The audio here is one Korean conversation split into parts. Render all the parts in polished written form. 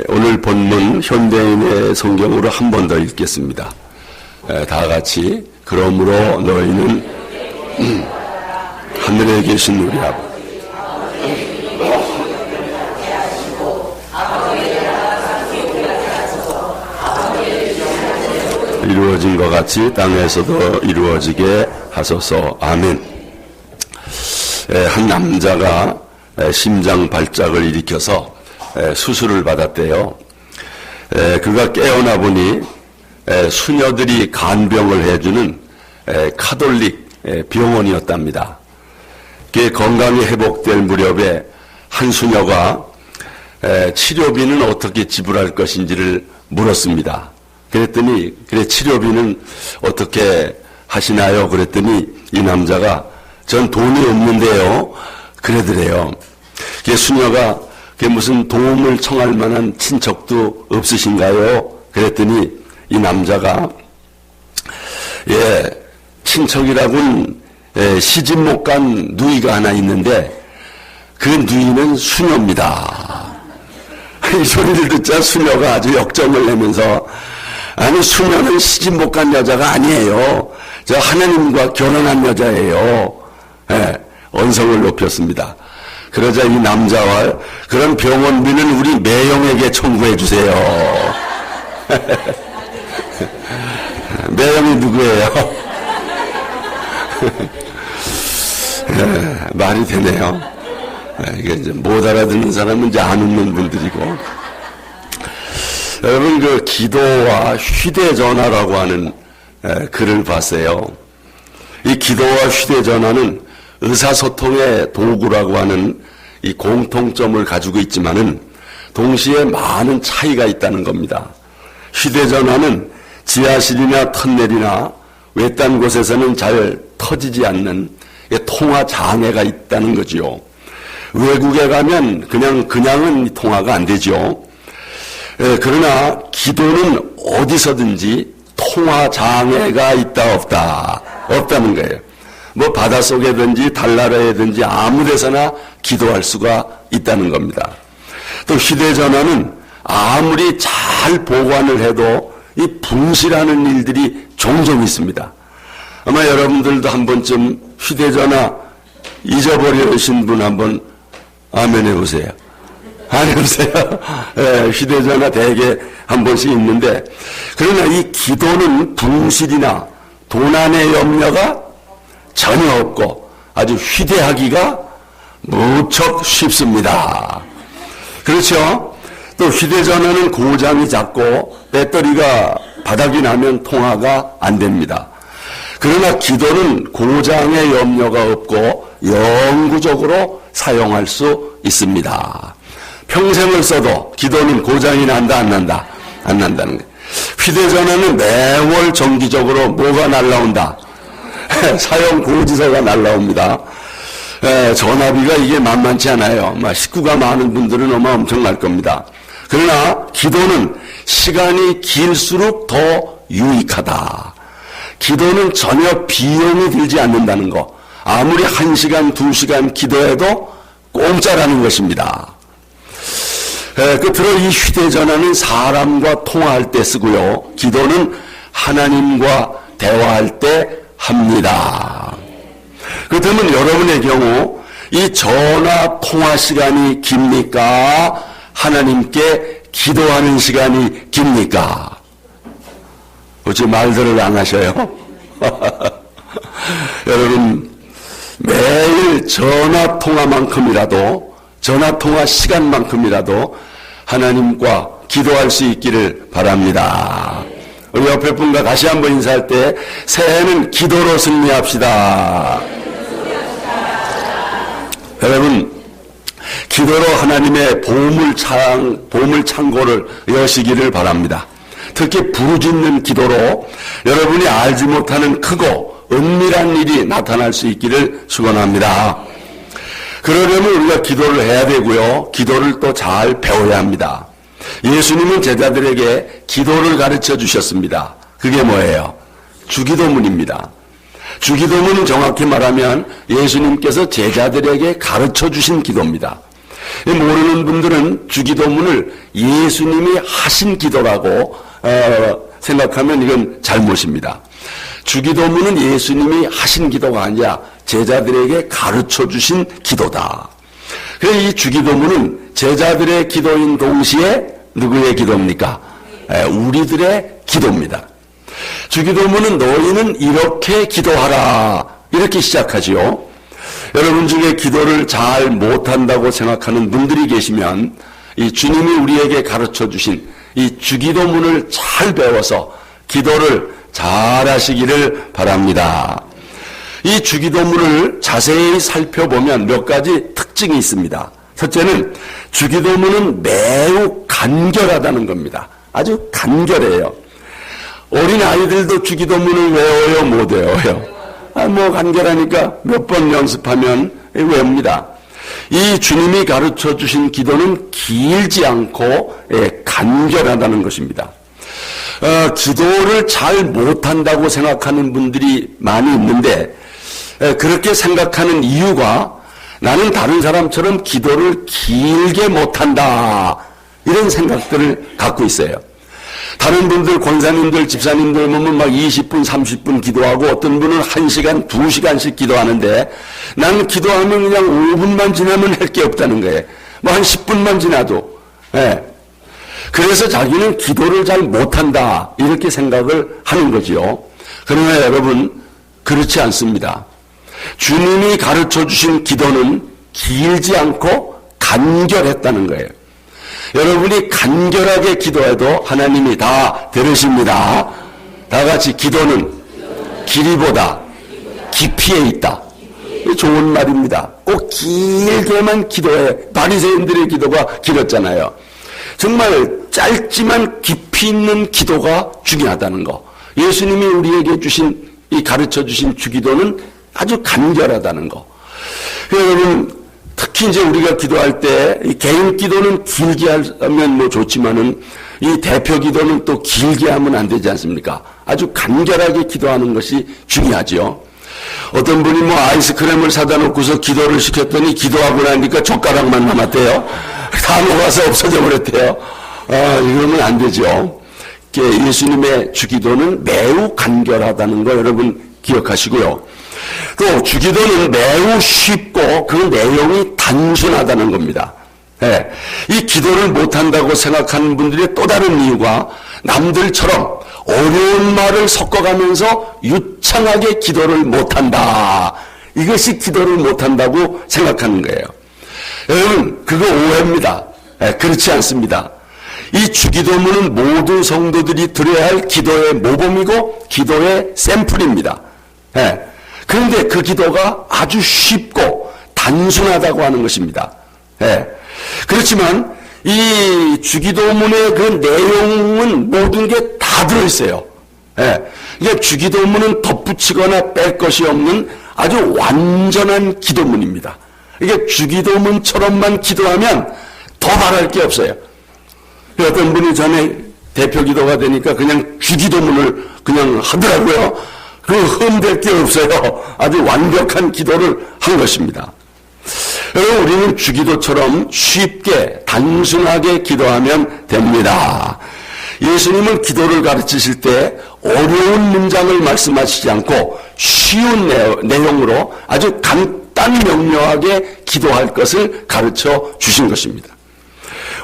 오늘 본문 현대인의 성경으로 한 번 더 읽겠습니다. 다 같이. 그러므로 너희는 하늘에 계신 우리 아버지 이루어진 것 같이 땅에서도 이루어지게 하소서. 아멘. 한 남자가 심장 발작을 일으켜서 수술을 받았대요. 그가 깨어나 보니 수녀들이 간병을 해주는 카톨릭 병원이었답니다. 그게 건강이 회복될 무렵에 한 수녀가 치료비는 어떻게 지불할 것인지를 물었습니다. 그랬더니 그래 치료비는 어떻게 하시나요? 그랬더니 이 남자가 전 돈이 없는데요. 그러더래요. 그 수녀가 그게 무슨 도움을 청할 만한 친척도 없으신가요? 그랬더니 이 남자가 친척이라고는 시집 못 간 누이가 하나 있는데 그 누이는 수녀입니다. 이 소리를 듣자 수녀가 아주 역정을 내면서 아니 수녀는 시집 못 간 여자가 아니에요. 저 하나님과 결혼한 여자예요. 언성을 높였습니다. 그러자 이 남자와 그런 병원비는 우리 매형에게 청구해 주세요. 매형이 누구예요? 말이 되네요. 이게 이제 못 알아듣는 사람은 이제 안 웃는 분들이고. 여러분 그 기도와 휴대전화라고 하는 글을 봤어요. 이 기도와 휴대전화는 의사소통의 도구라고 하는 이 공통점을 가지고 있지만은 동시에 많은 차이가 있다는 겁니다. 휴대전화는 지하실이나 터널이나 외딴 곳에서는 잘 터지지 않는 통화 장애가 있다는 거지요. 외국에 가면 그냥은 통화가 안 되죠. 그러나 기도는 어디서든지 통화 장애가 있다 없다는 거예요. 뭐 바닷속에든지 달나라에든지 아무 데서나 기도할 수가 있다는 겁니다. 또 휴대전화는 아무리 잘 보관을 해도 이 분실하는 일들이 종종 있습니다. 아마 여러분들도 한 번쯤 휴대전화 잊어버리신 분 한번 아멘 해보세요. 안 해보세요. 휴대전화 대개 한 번씩 있는데, 그러나 이 기도는 분실이나 도난의 염려가 전혀 없고 아주 휴대하기가 무척 쉽습니다. 그렇죠? 또 휴대전화는 고장이 잦고 배터리가 바닥이 나면 통화가 안 됩니다. 그러나 기도는 고장의 염려가 없고 영구적으로 사용할 수 있습니다. 평생을 써도 기도는 고장이 난다 안 난다? 안 난다는 거예요. 휴대전화는 매월 정기적으로 뭐가 날라온다? 사용 고지서가 날라옵니다. 전화비가 이게 만만치 않아요. 식구가 많은 분들은 엄청날 겁니다. 그러나 기도는 시간이 길수록 더 유익하다. 기도는 전혀 비용이 들지 않는다는 거. 아무리 1시간, 2시간 기도해도 공짜라는 것입니다. 끝으로 이 휴대전화는 사람과 통화할 때 쓰고요. 기도는 하나님과 대화할 때 합니다. 그렇다면 여러분의 경우 이 전화 통화 시간이 깁니까? 하나님께 기도하는 시간이 깁니까? 어찌 말들을 안 하셔요? 여러분 매일 전화 통화 시간만큼이라도 하나님과 기도할 수 있기를 바랍니다. 우리 옆에 분과 다시 한번 인사할 때 새해는 기도로 승리합시다. 여러분 기도로 하나님의 보물 창고를 여시기를 바랍니다. 특히 부르짖는 기도로 여러분이 알지 못하는 크고 은밀한 일이 나타날 수 있기를 축원합니다. 그러려면 우리가 기도를 해야 되고요. 기도를 또 잘 배워야 합니다. 예수님은 제자들에게 기도를 가르쳐 주셨습니다. 그게 뭐예요? 주기도문입니다. 주기도문은 정확히 말하면 예수님께서 제자들에게 가르쳐 주신 기도입니다. 모르는 분들은 주기도문을 예수님이 하신 기도라고 생각하면 이건 잘못입니다. 주기도문은 예수님이 하신 기도가 아니라 제자들에게 가르쳐 주신 기도다. 그래서 이 주기도문은 제자들의 기도인 동시에 누구의 기도입니까? 우리들의 기도입니다. 주기도문은 너희는 이렇게 기도하라, 이렇게 시작하지요. 여러분 중에 기도를 잘 못한다고 생각하는 분들이 계시면 이 주님이 우리에게 가르쳐 주신 이 주기도문을 잘 배워서 기도를 잘 하시기를 바랍니다. 이 주기도문을 자세히 살펴보면 몇 가지 특징이 있습니다. 첫째는 주기도문은 매우 간결하다는 겁니다. 아주 간결해요. 어린 아이들도 주기도문을 외워요, 못 외워요? 뭐 간결하니까 몇 번 연습하면 외웁니다. 이 주님이 가르쳐 주신 기도는 길지 않고 간결하다는 것입니다. 기도를 잘 못한다고 생각하는 분들이 많이 있는데 그렇게 생각하는 이유가 나는 다른 사람처럼 기도를 길게 못한다, 이런 생각들을 갖고 있어요. 다른 분들, 권사님들, 집사님들 보면 막 20분, 30분 기도하고 어떤 분은 1시간, 2시간씩 기도하는데 나는 기도하면 그냥 5분만 지나면 할 게 없다는 거예요. 뭐 한 10분만 지나도. 그래서 자기는 기도를 잘 못한다, 이렇게 생각을 하는 거지요. 그러나 여러분, 그렇지 않습니다. 주님이 가르쳐 주신 기도는 길지 않고 간결했다는 거예요. 여러분이 간결하게 기도해도 하나님이 다 들으십니다. 다 같이 기도는 길이보다 깊이에 있다. 좋은 말입니다. 꼭 길게만 기도해. 바리새인들의 기도가 길었잖아요. 정말 짧지만 깊이 있는 기도가 중요하다는 거. 예수님이 우리에게 주신 이 가르쳐 주신 주기도는 아주 간결하다는 거. 여러분, 특히 이제 우리가 기도할 때 이 개인 기도는 길게 하면 뭐 좋지만은 이 대표 기도는 또 길게 하면 안 되지 않습니까? 아주 간결하게 기도하는 것이 중요하죠. 어떤 분이 뭐 아이스크림을 사다 놓고서 기도를 시켰더니 기도하고 나니까 젓가락만 남았대요. 다 녹아서 없어져 버렸대요. 이러면 안 되죠. 예수님의 주기도는 매우 간결하다는 거 여러분 기억하시고요. 또 주기도는 매우 쉽고 그 내용이 단순하다는 겁니다. 이 기도를 못한다고 생각하는 분들의 또 다른 이유가 남들처럼 어려운 말을 섞어가면서 유창하게 기도를 못한다, 이것이 기도를 못한다고 생각하는 거예요. 여러분, 그거 오해입니다. 그렇지 않습니다. 이 주기도문은 모든 성도들이 드려야 할 기도의 모범이고 기도의 샘플입니다. 그런데 그 기도가 아주 쉽고 단순하다고 하는 것입니다. 그렇지만 이 주기도문의 그 내용은 모든 게 다 들어있어요. 그러니까 주기도문은 덧붙이거나 뺄 것이 없는 아주 완전한 기도문입니다. 이게 주기도문처럼만 기도하면 더 바랄 게 없어요. 어떤 분이 전에 대표 기도가 되니까 그냥 주기도문을 그냥 하더라고요. 그 흠될 게 없어요. 아주 완벽한 기도를 한 것입니다. 여러분, 우리는 주기도처럼 쉽게 단순하게 기도하면 됩니다. 예수님은 기도를 가르치실 때 어려운 문장을 말씀하시지 않고 쉬운 내용으로 아주 간단 명료하게 기도할 것을 가르쳐 주신 것입니다.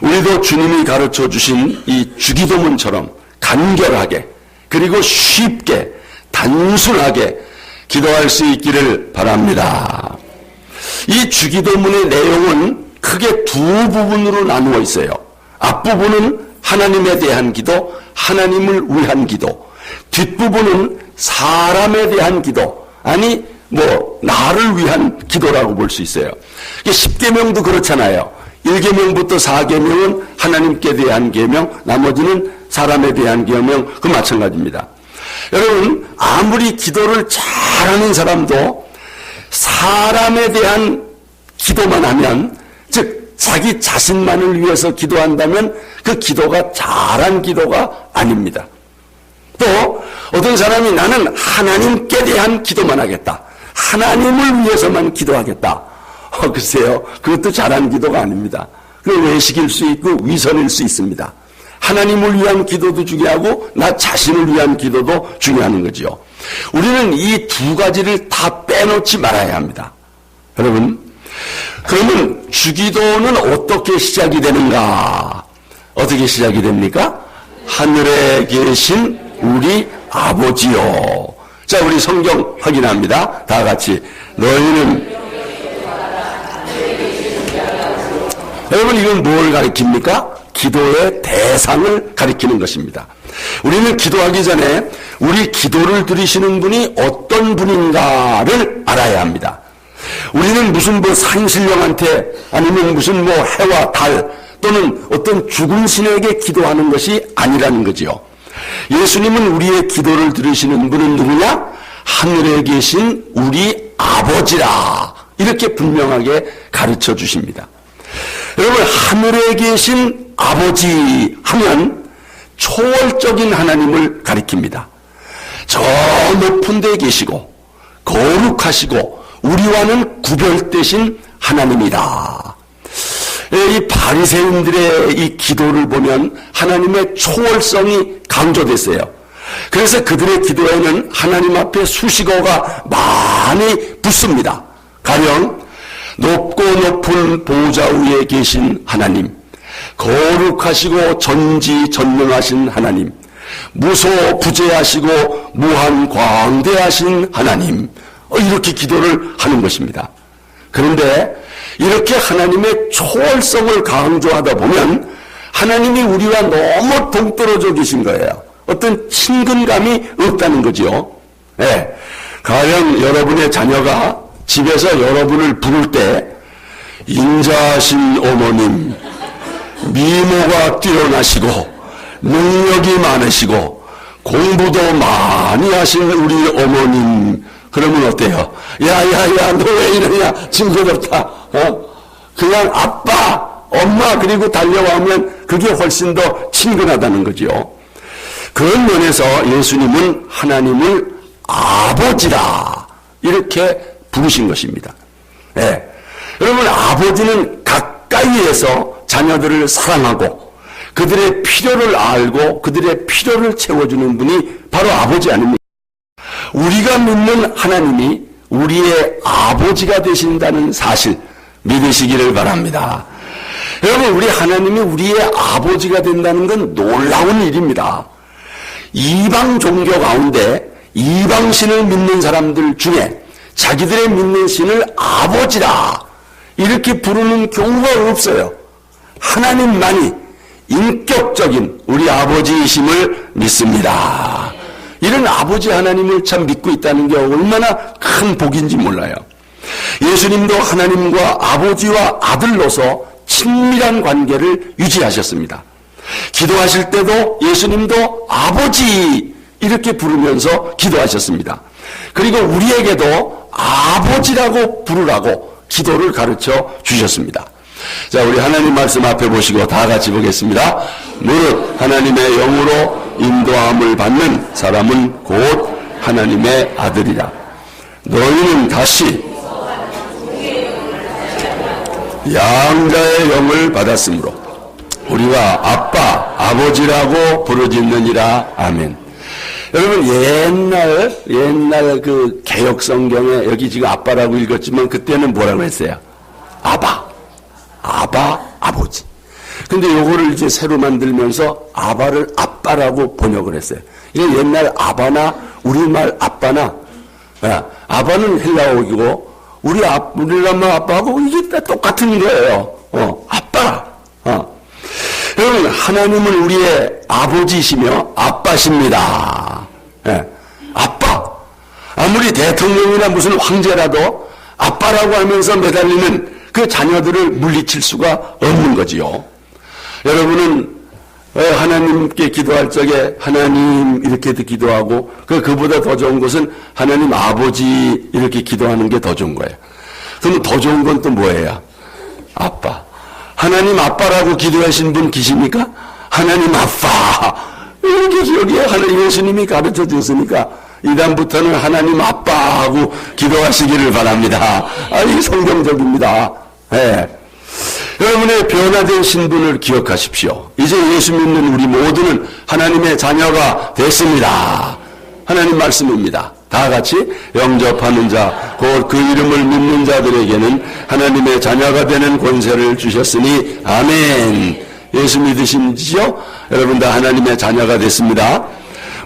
우리도 주님이 가르쳐 주신 이 주기도문처럼 간결하게 그리고 쉽게 단순하게 기도할 수 있기를 바랍니다. 이 주기도문의 내용은 크게 두 부분으로 나누어 있어요. 앞부분은 하나님에 대한 기도, 하나님을 위한 기도. 뒷부분은 사람에 대한 기도, 아니 뭐 나를 위한 기도라고 볼 수 있어요. 10계명도 그렇잖아요. 1계명부터 4계명은 하나님께 대한 계명, 나머지는 사람에 대한 계명, 그 마찬가지입니다. 여러분, 아무리 기도를 잘하는 사람도 사람에 대한 기도만 하면, 즉 자기 자신만을 위해서 기도한다면 그 기도가 잘한 기도가 아닙니다. 또 어떤 사람이 나는 하나님께 대한 기도만 하겠다, 하나님을 위해서만 기도하겠다, 글쎄요. 그것도 잘한 기도가 아닙니다. 그 외식일 수 있고 위선일 수 있습니다. 하나님을 위한 기도도 중요하고 나 자신을 위한 기도도 중요한 거지요. 우리는 이 두 가지를 다 빼놓지 말아야 합니다. 여러분, 그러면 주기도는 어떻게 시작이 되는가? 어떻게 시작이 됩니까? 하늘에 계신 우리 아버지요. 자, 우리 성경 확인합니다. 다 같이. 너희는 여러분, 이건 뭘 가리킵니까? 기도의 대상을 가리키는 것입니다. 우리는 기도하기 전에 우리 기도를 들으시는 분이 어떤 분인가를 알아야 합니다. 우리는 무슨 산신령한테 아니면 무슨 해와 달 또는 어떤 죽은 신에게 기도하는 것이 아니라는 거지요. 예수님은 우리의 기도를 들으시는 분은 누구냐? 하늘에 계신 우리 아버지라. 이렇게 분명하게 가르쳐 주십니다. 여러분, 하늘에 계신 아버지 하면 초월적인 하나님을 가리킵니다. 저 높은 데 계시고 거룩하시고 우리와는 구별되신 하나님이다. 이 바리새인들의 이 기도를 보면 하나님의 초월성이 강조됐어요. 그래서 그들의 기도에는 하나님 앞에 수식어가 많이 붙습니다. 가령 높고 높은 보좌 위에 계신 하나님, 거룩하시고 전지전능하신 하나님, 무소부재하시고 무한광대하신 하나님, 이렇게 기도를 하는 것입니다. 그런데 이렇게 하나님의 초월성을 강조하다 보면 하나님이 우리와 너무 동떨어져 계신 거예요. 어떤 친근감이 없다는 거죠. 네. 가령 여러분의 자녀가 집에서 여러분을 부를 때 인자하신 어머님, 미모가 뛰어나시고 능력이 많으시고 공부도 많이 하신 우리 어머님, 그러면 어때요? 야야야, 너 왜 이러냐? 징그럽다. 그냥 아빠, 엄마 그리고 달려가면 그게 훨씬 더 친근하다는 거죠. 그런 면에서 예수님은 하나님을 아버지라 이렇게 부르신 것입니다. 네. 여러분, 아버지는 가까이에서 자녀들을 사랑하고 그들의 필요를 알고 그들의 필요를 채워주는 분이 바로 아버지 아닙니까? 우리가 믿는 하나님이 우리의 아버지가 되신다는 사실 믿으시기를 바랍니다. 여러분, 우리 하나님이 우리의 아버지가 된다는 건 놀라운 일입니다. 이방 종교 가운데 이방신을 믿는 사람들 중에 자기들의 믿는 신을 아버지라 이렇게 부르는 경우가 없어요. 하나님만이 인격적인 우리 아버지이심을 믿습니다. 이런 아버지 하나님을 참 믿고 있다는 게 얼마나 큰 복인지 몰라요. 예수님도 하나님과 아버지와 아들로서 친밀한 관계를 유지하셨습니다. 기도하실 때도 예수님도 아버지 이렇게 부르면서 기도하셨습니다. 그리고 우리에게도 아버지라고 부르라고 기도를 가르쳐 주셨습니다. 자, 우리 하나님 말씀 앞에 보시고 다 같이 보겠습니다. 무릇 하나님의 영으로 인도함을 받는 사람은 곧 하나님의 아들이라. 너희는 다시 양자의 영을 받았으므로 우리가 아빠, 아버지라고 부르짖느니라. 아멘. 여러분, 옛날 그 개역 성경에 여기 지금 아빠라고 읽었지만 그때는 뭐라고 했어요? 아바, 아버지. 근데 요거를 이제 새로 만들면서 아바를 아빠라고 번역을 했어요. 이게 옛날 아바나 우리말 아빠나, 아바는 헬라어이고 우리나라 아빠하고 이게 다 똑같은 거예요. 아빠. 여러분, 하나님은 우리의 아버지시며 아빠십니다. 예, 아빠. 아무리 대통령이나 무슨 황제라도 아빠라고 하면서 매달리는 그 자녀들을 물리칠 수가 없는 거지요. 여러분은 하나님께 기도할 적에 하나님 이렇게 기도하고 그보다 더 좋은 것은 하나님 아버지 이렇게 기도하는 게 더 좋은 거예요. 그럼 더 좋은 건 또 뭐예요? 아빠. 하나님 아빠라고 기도하신 분 계십니까? 하나님 아빠. 이렇게 여기에 하나님 예수님이 가르쳐 주셨으니까 이다음부터는 하나님 아빠하고 기도하시기를 바랍니다. 이게 성경적입니다. 네. 여러분의 변화된 신분을 기억하십시오. 이제 예수 믿는 우리 모두는 하나님의 자녀가 됐습니다. 하나님 말씀입니다. 다 같이 영접하는 자, 곧 그 이름을 믿는 자들에게는 하나님의 자녀가 되는 권세를 주셨으니 아멘. 예수 믿으시죠? 여러분 다 하나님의 자녀가 됐습니다.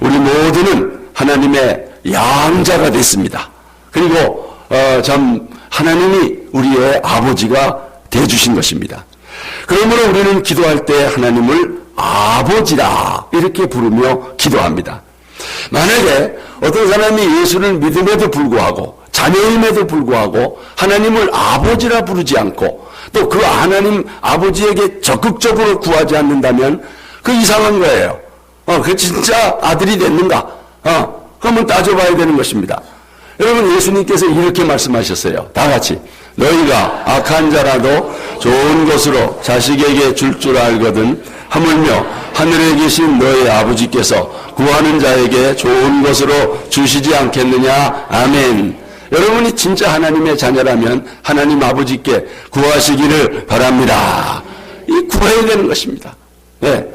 우리 모두는 하나님의 양자가 됐습니다. 그리고 참 하나님이 우리의 아버지가 되어주신 것입니다. 그러므로 우리는 기도할 때 하나님을 아버지라 이렇게 부르며 기도합니다. 만약에 어떤 사람이 예수를 믿음에도 불구하고 자녀임에도 불구하고 하나님을 아버지라 부르지 않고 또 그 하나님 아버지에게 적극적으로 구하지 않는다면 그 이상한 거예요. 그 진짜 아들이 됐는가? 한번 따져봐야 되는 것입니다. 여러분 예수님께서 이렇게 말씀하셨어요. 다 같이 너희가 악한 자라도 좋은 것으로 자식에게 줄 줄 알거든 하물며 하늘에 계신 너희 아버지께서 구하는 자에게 좋은 것으로 주시지 않겠느냐. 아멘. 여러분이 진짜 하나님의 자녀라면 하나님 아버지께 구하시기를 바랍니다. 이 구해야 되는 것입니다. 네.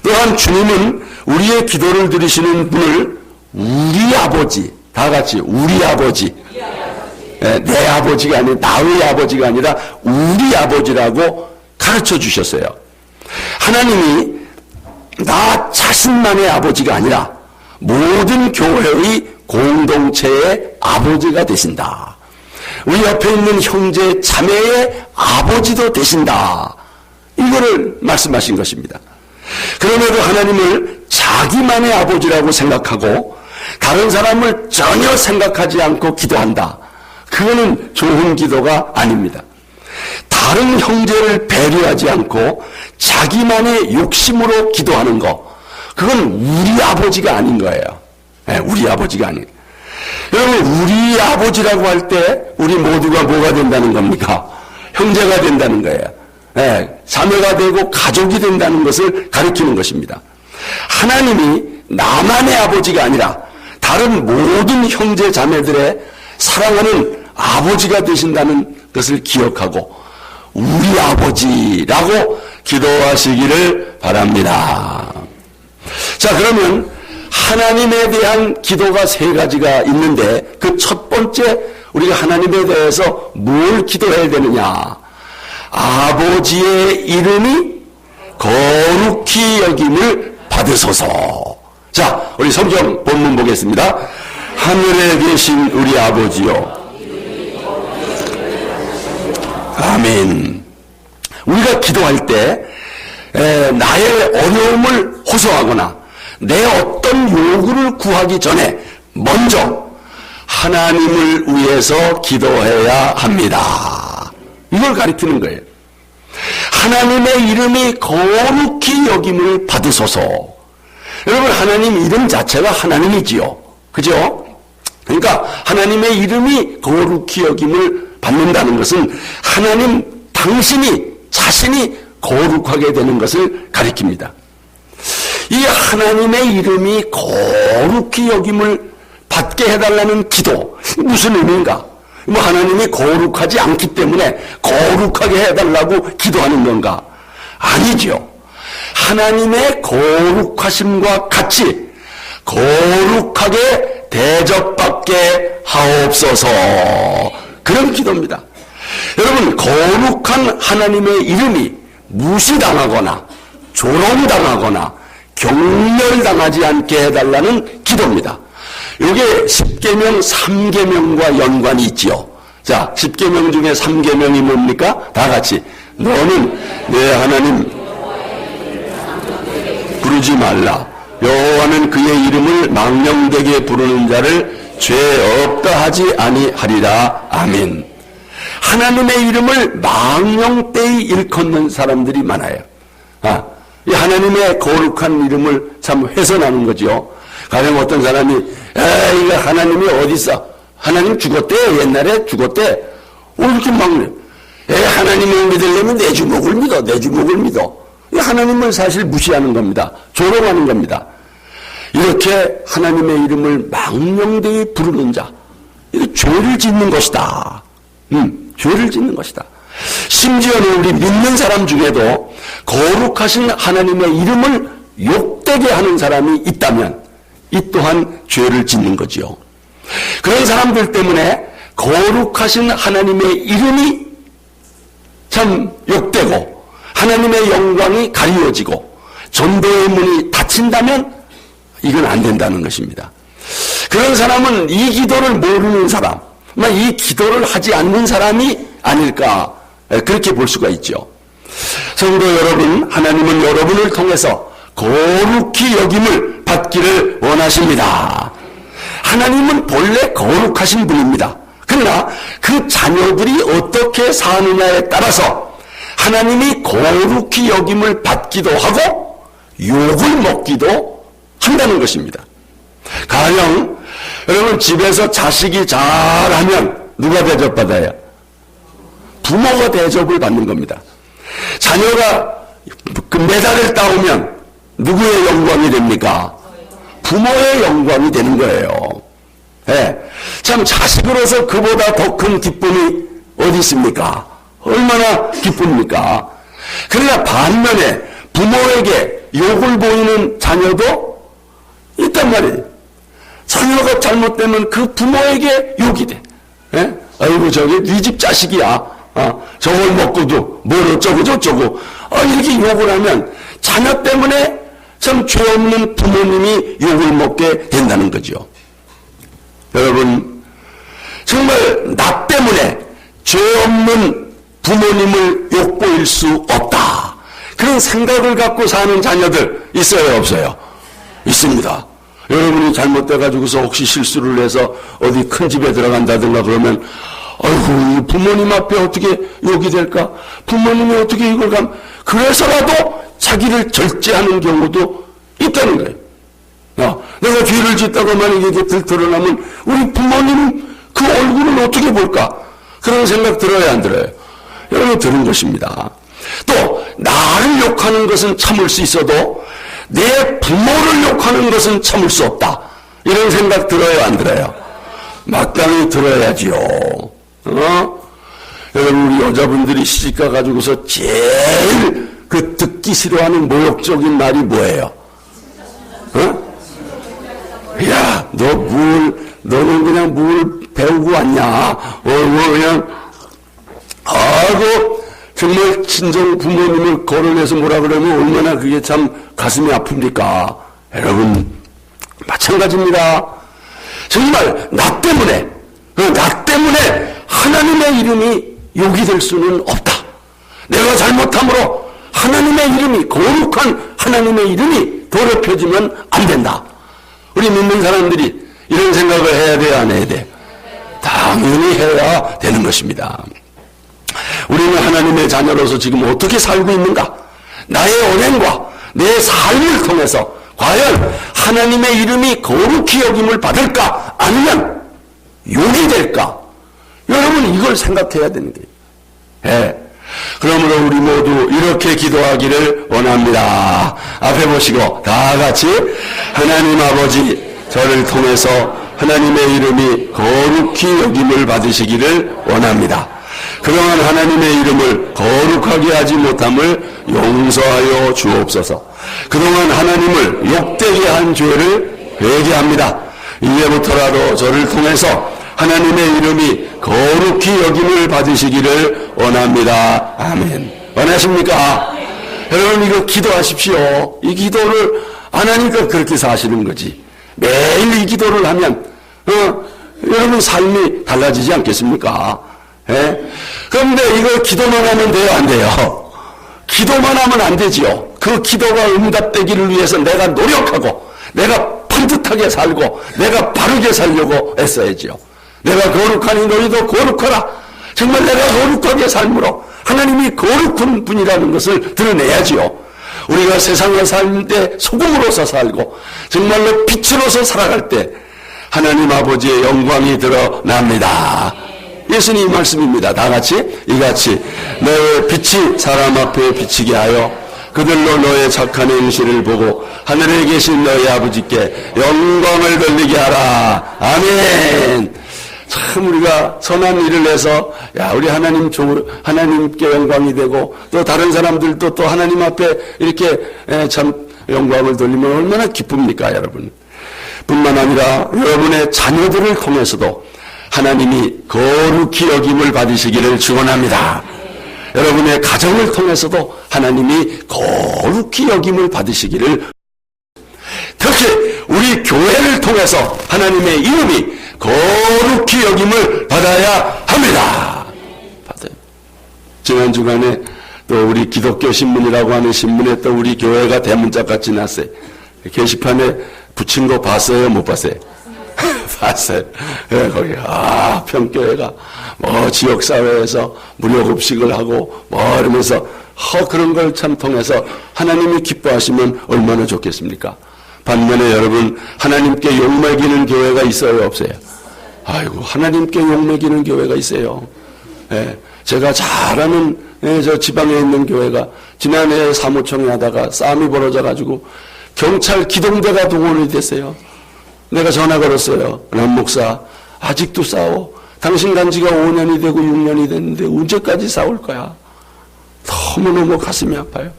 또한 주님은 우리의 기도를 들으시는 분을 우리 아버지, 다 같이 우리 아버지, 네, 내 아버지가 아니라 나의 아버지가 아니라 우리 아버지라고 가르쳐 주셨어요. 하나님이 나 자신만의 아버지가 아니라 모든 교회의 공동체의 아버지가 되신다. 우리 옆에 있는 형제 자매의 아버지도 되신다. 이거를 말씀하신 것입니다. 그럼에도 하나님을 자기만의 아버지라고 생각하고 다른 사람을 전혀 생각하지 않고 기도한다. 그거는 좋은 기도가 아닙니다. 다른 형제를 배려하지 않고 자기만의 욕심으로 기도하는 거, 그건 우리 아버지가 아닌 거예요. 네, 우리 아버지가 아닌. 여러분 우리 아버지라고 할 때 우리 모두가 뭐가 된다는 겁니까? 형제가 된다는 거예요. 네, 자매가 되고 가족이 된다는 것을 가리키는 것입니다. 하나님이 나만의 아버지가 아니라 다른 모든 형제 자매들의 사랑하는 아버지가 되신다는 것을 기억하고 우리 아버지라고 기도하시기를 바랍니다. 자, 그러면 하나님에 대한 기도가 세 가지가 있는데 그 첫 번째 우리가 하나님에 대해서 뭘 기도해야 되느냐? 아버지의 이름이 거룩히 여김을 받으소서. 자, 우리 성경 본문 보겠습니다. 하늘에 계신 우리 아버지요. 아멘. 우리가 기도할 때 나의 어려움을 호소하거나 내 어떤 요구를 구하기 전에 먼저 하나님을 위해서 기도해야 합니다. 이걸 가리키는 거예요. 하나님의 이름이 거룩히 여김을 받으소서. 여러분 하나님 이름 자체가 하나님이지요. 그죠? 그러니까 하나님의 이름이 거룩히 여김을 받는다는 것은 하나님 당신이 자신이 거룩하게 되는 것을 가리킵니다. 이 하나님의 이름이 거룩히 여김을 받게 해달라는 기도, 무슨 의미인가? 뭐 하나님이 거룩하지 않기 때문에 거룩하게 해달라고 기도하는 건가? 아니죠. 하나님의 거룩하심과 같이 거룩하게 대접받게 하옵소서. 그런 기도입니다. 여러분 거룩한 하나님의 이름이 무시당하거나 조롱당하거나 경멸당하지 않게 해달라는 기도입니다. 이게 10계명 3계명과 연관이 있지요. 자, 10계명 중에 3계명이 뭡니까? 다 같이 너는 내 하나님 부르지 말라. 여호와는 그의 이름을 망령되게 부르는 자를 죄 없다 하지 아니하리라. 아멘. 하나님의 이름을 망령되이 일컫는 사람들이 많아요. 이 하나님의 거룩한 이름을 참 훼손하는 거죠. 가령 어떤 사람이 이거 하나님이 어디 있어? 하나님 죽었대. 옛날에 죽었대. 이렇게 막네. 하나님을 믿으려면 내 주먹을 믿어. 내 주먹을 믿어. 이 하나님을 사실 무시하는 겁니다. 조롱하는 겁니다. 이렇게 하나님의 이름을 망령되이 부르는 자, 이거 죄를 짓는 것이다. 죄를 짓는 것이다. 심지어는 우리 믿는 사람 중에도 거룩하신 하나님의 이름을 욕되게 하는 사람이 있다면 이 또한 죄를 짓는 거지요. 그런 사람들 때문에 거룩하신 하나님의 이름이 참 욕되고 하나님의 영광이 가리워지고 전도의 문이 닫힌다면 이건 안 된다는 것입니다. 그런 사람은 이 기도를 모르는 사람, 이 기도를 하지 않는 사람이 아닐까 그렇게 볼 수가 있죠. 성도 여러분, 하나님은 여러분을 통해서 거룩히 여김을 받기를 원하십니다. 하나님은 본래 거룩하신 분입니다. 그러나 그 자녀들이 어떻게 사느냐에 따라서 하나님이 거룩히 여김을 받기도 하고 욕을 먹기도 한다는 것입니다. 가령 여러분 집에서 자식이 잘하면 누가 대접받아요? 부모가 대접을 받는 겁니다. 자녀가 그 메달을 따오면 누구의 영광이 됩니까? 부모의 영광이 되는 거예요. 네. 참 자식으로서 그보다 더 큰 기쁨이 어디 있습니까? 얼마나 기쁩니까? 그러나 반면에 부모에게 욕을 보이는 자녀도 있단 말이에요. 자녀가 잘못되면 그 부모에게 욕이 돼. 예? 아이고 저게 네 집 자식이야. 저걸 먹고도 뭘 어쩌고 저쩌고 이렇게 욕을 하면 자녀 때문에 참 죄 없는 부모님이 욕을 먹게 된다는 거죠. 여러분 정말 나 때문에 죄 없는 부모님을 욕보일 수 없다. 그런 생각을 갖고 사는 자녀들 있어요 없어요? 있습니다. 여러분이 잘못돼가지고서 혹시 실수를 해서 어디 큰 집에 들어간다든가 그러면 아이고 부모님 앞에 어떻게 욕이 될까? 부모님이 어떻게 이걸 그래서라도 자기를 절제하는 경우도 있다는 거예요. 내가 죄를 짓다가 만약에 이게 드러나면 우리 부모님 그 얼굴을 어떻게 볼까? 그런 생각 들어야 안 들어요? 여러분 들은 것입니다. 또 나를 욕하는 것은 참을 수 있어도 내 부모를 욕하는 것은 참을 수 없다. 이런 생각 들어요 안 들어요? 마땅히 들어야지요. 여러분 우리 여자분들이 시집가 가지고서 제일 그 듣기 싫어하는 모욕적인 말이 뭐예요? 야, 너는 그냥 뭘 배우고 왔냐? 그냥 정말 친정 부모님을 거론해서 뭐라 그러면 얼마나 그게 참 가슴이 아픕니까? 여러분 마찬가지입니다. 정말 나 때문에 하나님의 이름이 욕이 될 수는 없다. 내가 잘못함으로 하나님의 이름이 거룩한 하나님의 이름이 더럽혀지면 안 된다. 우리 믿는 사람들이 이런 생각을 해야 돼야 안 해야 돼? 당연히 해야 되는 것입니다. 우리는 하나님의 자녀로서 지금 어떻게 살고 있는가? 나의 언행과 내 삶을 통해서 과연 하나님의 이름이 거룩히 여김을 받을까? 아니면 욕이 될까? 여러분 이걸 생각해야 되는 거예요. 예. 그러므로 우리 모두 이렇게 기도하기를 원합니다. 앞에 보시고 다 같이 하나님 아버지 저를 통해서 하나님의 이름이 거룩히 여김을 받으시기를 원합니다. 그동안 하나님의 이름을 거룩하게 하지 못함을 용서하여 주옵소서. 그동안 하나님을 욕되게 한 죄를 회개합니다. 이제부터라도 저를 통해서 하나님의 이름이 거룩히 여김을 받으시기를 원합니다. 아멘. 원하십니까? 여러분 이거 기도하십시오. 이 기도를 안 하니까 그렇게 사시는 거지. 매일 이 기도를 하면 여러분 삶이 달라지지 않겠습니까? 예? 그런데 이거 기도만 하면 돼요 안 돼요? 기도만 하면 안 되지요. 그 기도가 응답되기를 위해서 내가 노력하고 내가 반듯하게 살고 내가 바르게 살려고 애써야지요. 내가 거룩하니 너희도 거룩하라. 정말 내가 거룩하게 삶으로 하나님이 거룩한 분이라는 것을 드러내야지요. 우리가 세상에 살 때 소금으로서 살고 정말로 빛으로서 살아갈 때 하나님 아버지의 영광이 드러납니다. 예수님 말씀입니다. 다 같이 이같이 너의 빛이 사람 앞에 비치게 하여 그들로 너의 착한 행실을 보고 하늘에 계신 너희 아버지께 영광을 돌리게 하라. 아멘. 참 우리가 선한 일을 해서 우리 하나님께 영광이 되고 또 다른 사람들도 또 하나님 앞에 이렇게 참 영광을 돌리면 얼마나 기쁩니까, 여러분. 뿐만 아니라 여러분의 자녀들을 통해서도 하나님이 거룩히 여김을 받으시기를 축원합니다. 여러분의 가정을 통해서도 하나님이 거룩히 여김을 받으시기를, 특히 우리 교회를 통해서 하나님의 이름이 거룩히 여김을 받아야 합니다. 받아요. 지난 주간에 또 우리 기독교 신문이라고 하는 신문에 또 우리 교회가 대문짝같이 지났어요. 게시판에 붙인 거 봤어요? 못 봤어요? 봤어요. 거기 평교회가 지역사회에서 무료급식을 하고 이러면서 그런 걸 참 통해서 하나님이 기뻐하시면 얼마나 좋겠습니까? 반면에 여러분, 하나님께 욕먹이는 교회가 있어요, 없어요? 아이고, 하나님께 욕먹이는 교회가 있어요. 제가 잘 아는 저 지방에 있는 교회가 지난해 사무총회 하다가 싸움이 벌어져가지고 경찰 기동대가 동원이 됐어요. 내가 전화 걸었어요. 남 목사, 아직도 싸워. 당신 간 지가 5년이 되고 6년이 됐는데 언제까지 싸울 거야? 너무너무 가슴이 아파요.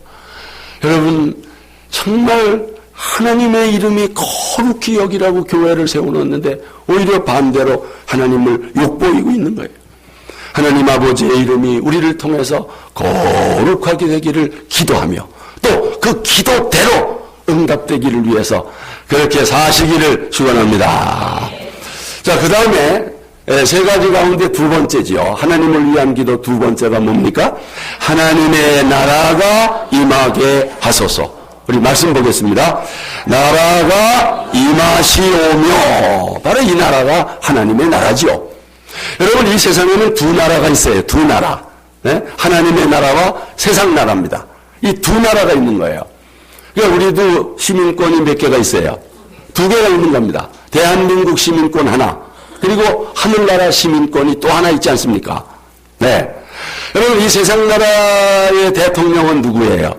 여러분, 정말 하나님의 이름이 거룩히 여기라고 교회를 세워놓는데 오히려 반대로 하나님을 욕보이고 있는 거예요. 하나님 아버지의 이름이 우리를 통해서 거룩하게 되기를 기도하며 또 그 기도대로 응답되기를 위해서 그렇게 사시기를 축원합니다. 자, 그 다음에 세 가지 가운데 두 번째지요. 하나님을 위한 기도 두 번째가 뭡니까? 하나님의 나라가 임하게 하소서. 우리 말씀 보겠습니다. 나라가 임하시오며, 바로 이 나라가 하나님의 나라지요. 여러분, 이 세상에는 두 나라가 있어요. 두 나라. 하나님의 나라와 세상 나라입니다. 이 두 나라가 있는 거예요. 그러니까 우리도 시민권이 몇 개가 있어요? 두 개가 있는 겁니다. 대한민국 시민권 하나, 그리고 하늘나라 시민권이 또 하나 있지 않습니까? 네. 여러분, 이 세상 나라의 대통령은 누구예요?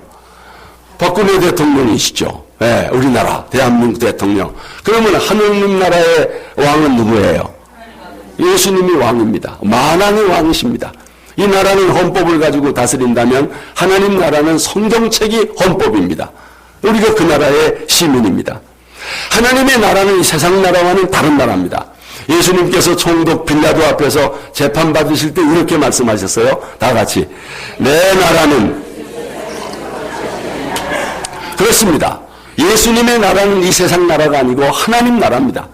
박근혜 대통령이시죠. 네, 우리나라 대한민국 대통령. 그러면 하느님 나라의 왕은 누구예요? 예수님이 왕입니다. 만왕의 왕이십니다. 이 나라는 헌법을 가지고 다스린다면 하나님 나라는 성경책이 헌법입니다. 우리가 그 나라의 시민입니다. 하나님의 나라는 이 세상 나라와는 다른 나라입니다. 예수님께서 총독 빌라도 앞에서 재판받으실 때 이렇게 말씀하셨어요. 다 같이. 내 나라는, 그렇습니다. 예수님의 나라는 이 세상 나라가 아니고 하나님 나라입니다.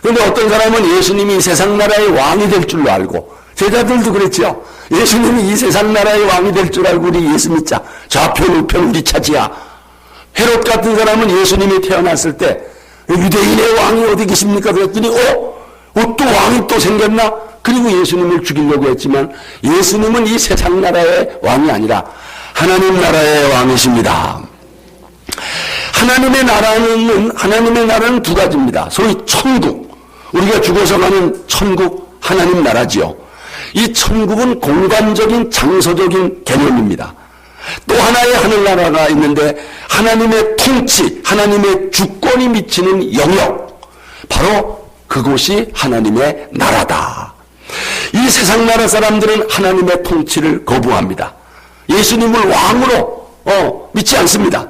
그런데 어떤 사람은 예수님이 이 세상 나라의 왕이 될 줄로 알고, 제자들도 그랬죠. 예수님이 이 세상 나라의 왕이 될 줄 알고 우리 예수 믿자. 좌편 우편 우리 차지야. 헤롯 같은 사람은 예수님이 태어났을 때 유대인의 왕이 어디 계십니까? 그랬더니 또 왕이 또 생겼나? 그리고 예수님을 죽이려고 했지만 예수님은 이 세상 나라의 왕이 아니라 하나님 나라의 왕이십니다. 하나님의 나라는 두 가지입니다. 소위 천국, 우리가 죽어서 가는 천국, 하나님 나라지요. 이 천국은 공간적인 장소적인 개념입니다. 또 하나의 하늘나라가 있는데 하나님의 통치, 하나님의 주권이 미치는 영역, 바로 그곳이 하나님의 나라다. 이 세상 나라 사람들은 하나님의 통치를 거부합니다. 예수님을 왕으로 믿지 않습니다.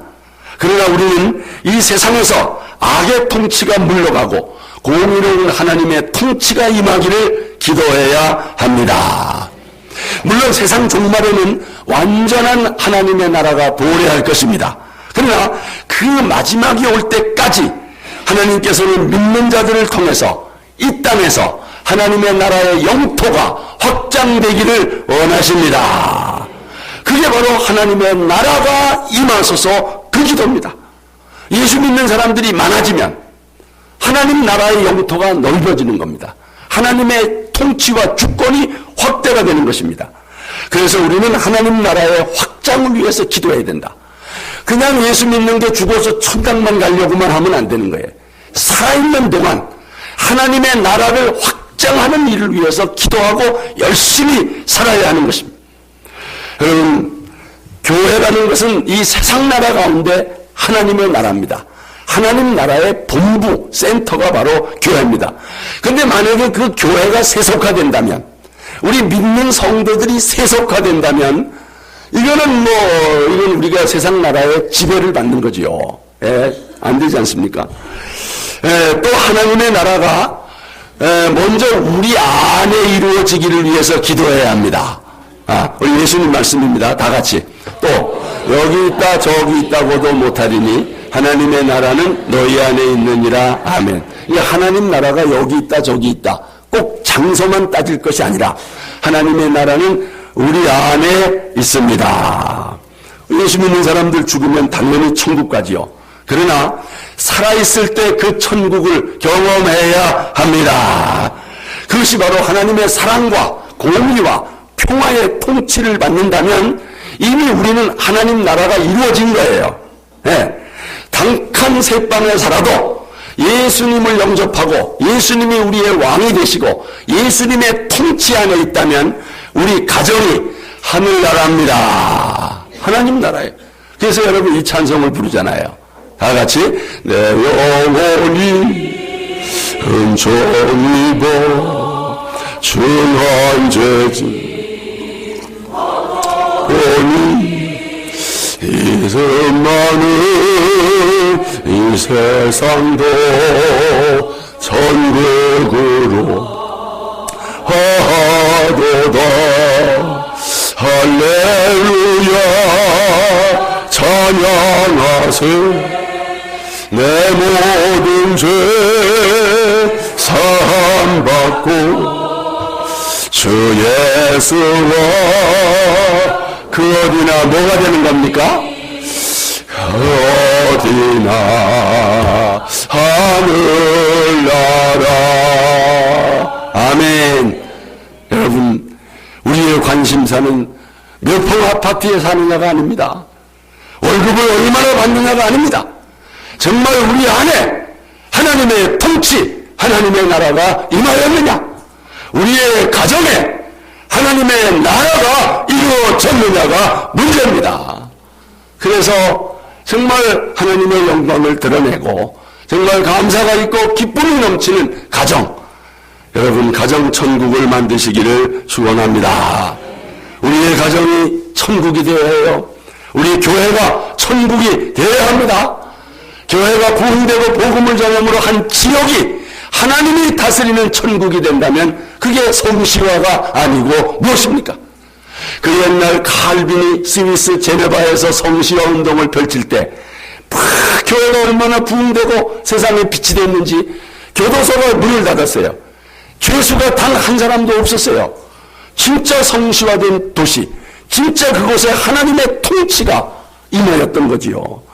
그러나 우리는 이 세상에서 악의 통치가 물러가고 공의로운 하나님의 통치가 임하기를 기도해야 합니다. 물론 세상 종말에는 완전한 하나님의 나라가 도래할 것입니다. 그러나 그 마지막이 올 때까지 하나님께서는 믿는 자들을 통해서 이 땅에서 하나님의 나라의 영토가 확장되기를 원하십니다. 그게 바로 하나님의 나라가 임하소서 그 기도입니다. 예수 믿는 사람들이 많아지면 하나님 나라의 영토가 넓어지는 겁니다. 하나님의 통치와 주권이 확대가 되는 것입니다. 그래서 우리는 하나님 나라의 확장을 위해서 기도해야 된다. 그냥 예수 믿는 게 죽어서 천당만 가려고만 하면 안 되는 거예요. 살아있는 동안 하나님의 나라를 확장하는 일을 위해서 기도하고 열심히 살아야 하는 것입니다. 여러분, 교회라는 것은 이 세상 나라 가운데 하나님의 나라입니다. 하나님 나라의 본부, 센터가 바로 교회입니다. 근데 만약에 그 교회가 세속화된다면, 우리 믿는 성도들이 세속화된다면, 이건 우리가 세상 나라의 지배를 받는 거지요. 안 되지 않습니까? 또 하나님의 나라가 먼저 우리 안에 이루어지기를 위해서 기도해야 합니다. 우리 예수님 말씀입니다. 다 같이. 또 여기 있다 저기 있다고도 못하리니 하나님의 나라는 너희 안에 있느니라. 아멘. 이 하나님 나라가 여기 있다 저기 있다 꼭 장소만 따질 것이 아니라 하나님의 나라는 우리 안에 있습니다. 예수 믿는 사람들 죽으면 당연히 천국 가지요. 그러나 살아있을 때 그 천국을 경험해야 합니다. 그것이 바로 하나님의 사랑과 공의와 평화의 통치를 받는다면 이미 우리는 하나님 나라가 이루어진 거예요. 단칸 새방에 살아도 예수님을 영접하고 예수님이 우리의 왕이 되시고 예수님의 통치 안에 있다면 우리 가정이 하늘나라입니다. 하나님 나라예요. 그래서 여러분 이 찬송을 부르잖아요. 다 같이 내 영혼이 은총이고 중한죄지 오니 이름 많은 이 세상도 천국으로 하도다. 할렐루야 찬양하세. 내 모든 죄 사함받고 주 예수와 그 어디나 뭐가 되는 겁니까? 어디나 하늘나라. 아멘. 여러분 우리의 관심사는 몇 평 아파트에 사느냐가 아닙니다. 월급을 얼마나 받느냐가 아닙니다. 정말 우리 안에 하나님의 통치, 하나님의 나라가 임하였느냐, 우리의 가정에 하나님의 나라가 이루어졌느냐가 문제입니다. 그래서 정말 하나님의 영광을 드러내고 정말 감사가 있고 기쁨이 넘치는 가정, 여러분 가정 천국을 만드시기를 축원합니다. 우리의 가정이 천국이 되어야 해요. 우리 교회가 천국이 되어야 합니다. 교회가 부흥되고 복음을 전함으로 한 지역이 하나님이 다스리는 천국이 된다면 그게 성시화가 아니고 무엇입니까? 그 옛날 칼빈이 스위스 제네바에서 성시화 운동을 펼칠 때 교회가 얼마나 부흥되고 세상에 빛이 됐는지 교도소가 문을 닫았어요. 죄수가 단 한 사람도 없었어요. 진짜 성시화된 도시, 진짜 그곳에 하나님의 통치가 임하였던 거지요.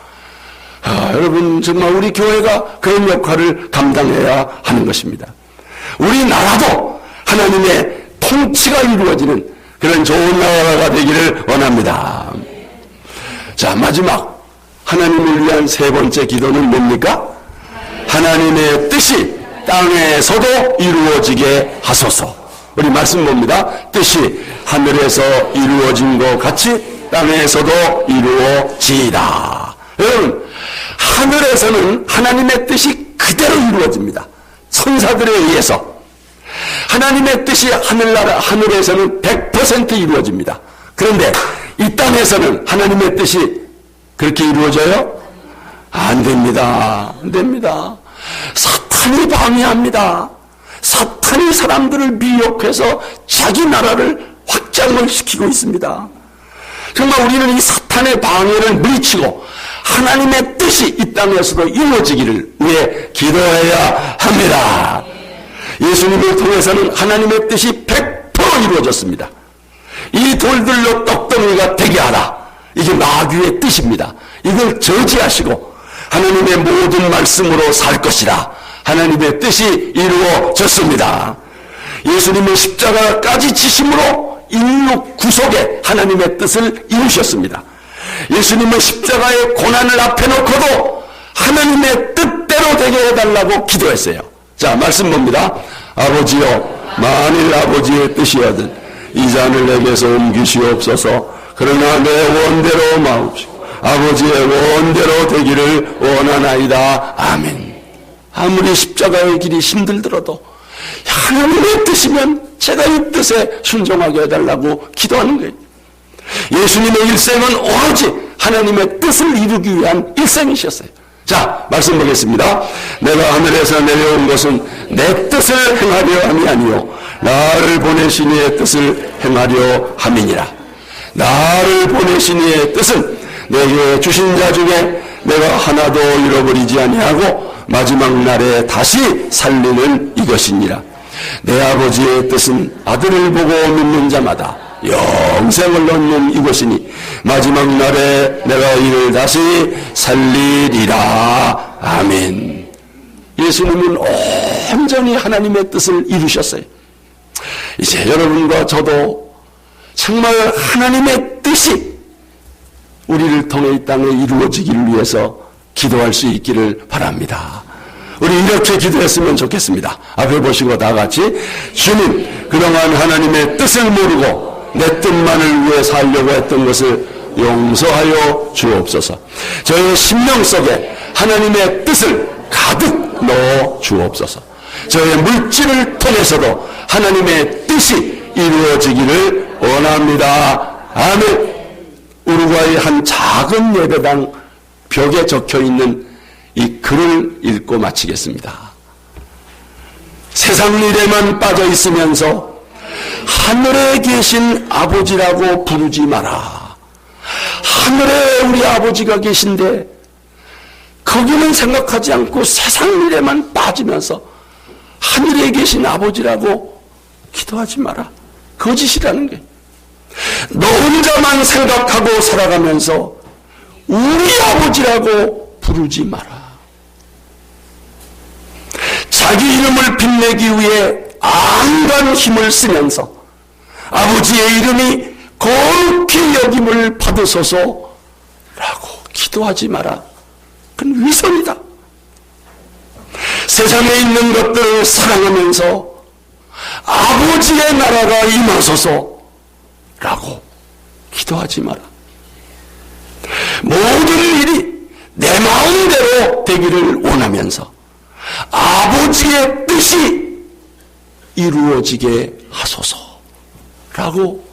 여러분 정말 우리 교회가 그런 역할을 감당해야 하는 것입니다. 우리나라도 하나님의 통치가 이루어지는 그런 좋은 나라가 되기를 원합니다. 자, 마지막 하나님을 위한 세 번째 기도는 뭡니까? 하나님의 뜻이 땅에서도 이루어지게 하소서. 우리 말씀 봅니다. 뜻이 하늘에서 이루어진 것 같이 땅에서도 이루어지이다. 여러분 하늘에서는 하나님의 뜻이 그대로 이루어집니다. 천사들에 의해서 하나님의 뜻이 하늘에서는 100% 이루어집니다. 그런데 이 땅에서는 하나님의 뜻이 그렇게 이루어져요? 안 됩니다. 안 됩니다. 사탄이 방해합니다. 사탄이 사람들을 미혹해서 자기 나라를 확장을 시키고 있습니다. 정말 우리는 이 사탄의 방해를 물리치고 하나님의 뜻이 이 땅에서도 이루어지기를 위해 기도해야 합니다. 예수님을 통해서는 하나님의 뜻이 100% 이루어졌습니다. 이 돌들로 떡덩이가 되게 하라. 이게 마귀의 뜻입니다. 이걸 저지하시고 하나님의 모든 말씀으로 살 것이라. 하나님의 뜻이 이루어졌습니다. 예수님은 십자가까지 지심으로 인류 구속에 하나님의 뜻을 이루셨습니다. 예수님은 십자가의 고난을 앞에 놓고도 하나님의 뜻대로 되게 해달라고 기도했어요. 자, 말씀 봅니다. 아버지여, 만일 아버지의 뜻이거든 이 잔을 내게서 옮기시옵소서. 그러나 내 원대로 마옵시고 아버지의 원대로 되기를 원하나이다. 아멘. 아무리 십자가의 길이 힘들더라도 하나님의 뜻이면 제가 이 뜻에 순종하게 해달라고 기도하는 거예요. 예수님의 일생은 오로지 하나님의 뜻을 이루기 위한 일생이셨어요. 자, 말씀 보겠습니다. 내가 하늘에서 내려온 것은 내 뜻을 행하려 함이 아니요 나를 보내신 이의 뜻을 행하려 함이니라. 나를 보내신 이의 뜻은 내게 주신 자 중에 내가 하나도 잃어버리지 아니하고 마지막 날에 다시 살리는 이것이니라. 내 아버지의 뜻은 아들을 보고 믿는 자마다 영생을 얻는 이것이니 마지막 날에 내가 이를 다시 살리리라. 아멘. 예수님은 온전히 하나님의 뜻을 이루셨어요. 이제 여러분과 저도 정말 하나님의 뜻이 우리를 통해 이 땅에 이루어지기를 위해서 기도할 수 있기를 바랍니다. 우리 이렇게 기도했으면 좋겠습니다. 앞에 보시고 다 같이 주님, 그동안 하나님의 뜻을 모르고 내 뜻만을 위해 살려고 했던 것을 용서하여 주옵소서. 저의 심령 속에 하나님의 뜻을 가득 넣어 주옵소서. 저의 물질을 통해서도 하나님의 뜻이 이루어지기를 원합니다. 아멘. 우루과이 한 작은 예배당 벽에 적혀있는 이 글을 읽고 마치겠습니다. 세상 일에만 빠져 있으면서 하늘에 계신 아버지라고 부르지 마라. 하늘에 우리 아버지가 계신데 거기는 생각하지 않고 세상 일에만 빠지면서 하늘에 계신 아버지라고 기도하지 마라. 거짓이라는 게. 너 혼자만 생각하고 살아가면서 우리 아버지라고 부르지 마라. 자기 이름을 빛내기 위해 안간 힘을 쓰면서 아버지의 이름이 거룩히 여김을 받으소서라고 기도하지 마라. 그건 위선이다. 세상에 있는 것들을 사랑하면서 아버지의 나라가 임하소서라고 기도하지 마라. 모든 일이 내 마음대로 되기를 원하면서 아버지의 뜻이 이루어지게 하소서라고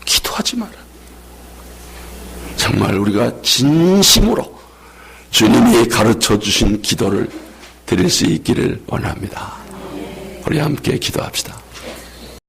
기도하지 마라. 정말 우리가 진심으로 주님이 가르쳐 주신 기도를 드릴 수 있기를 원합니다. 우리 함께 기도합시다.